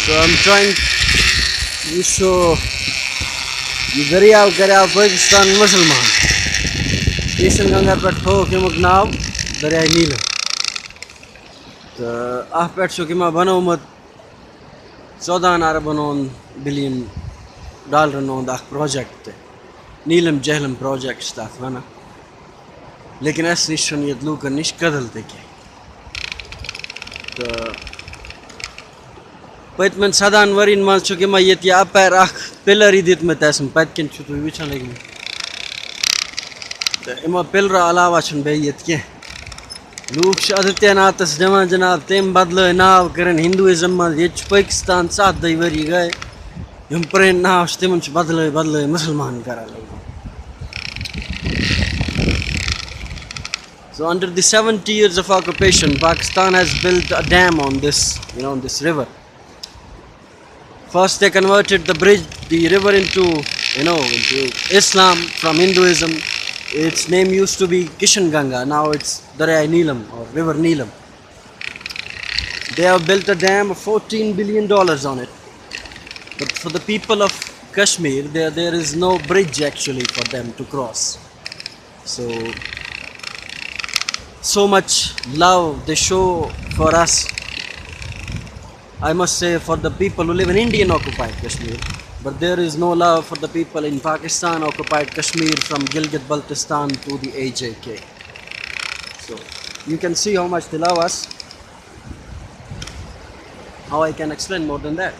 So I'm trying to show ये दरिया करिया पाकिस्तान मुसलमान किशन गंगा पे थोक नाव दरिया नील तो अह पे बनोमुत 14 बिलियन डॉलर प्रोजेक्ट नीलम जहलम प्रोजेक्ट तथ वन लेकिन अस नश ये लूकन नश कदल तह तो पतमन 7 वरियन मज ये अपर पिलर दित पतकन तुम वचान लगे तो इमो पिलर अलावा बे कह लूक आदित्यनाथस दिवान जनाब तम बदल नाव कर हिंदुइज्म मज ये पाकिस्तान 7 वरी गए हम पुरान नाव तम बदल बदल मुसलमान कर So under the 70 years of occupation, Pakistan has built a dam on this, on this river. First they converted the river into Islam from Hinduism. Its name used to be Kishan Ganga. Now it's Darya Neelam or River Neelam. They have built a dam of $14 billion on it. But for the people of Kashmir, there is no bridge actually for them to cross. So much love they show for us. I must say for the people who live in Indian occupied Kashmir, but there is no love for the people in Pakistan occupied Kashmir from Gilgit-Baltistan to the AJK. So you can see how much they love us. How I can explain more than that?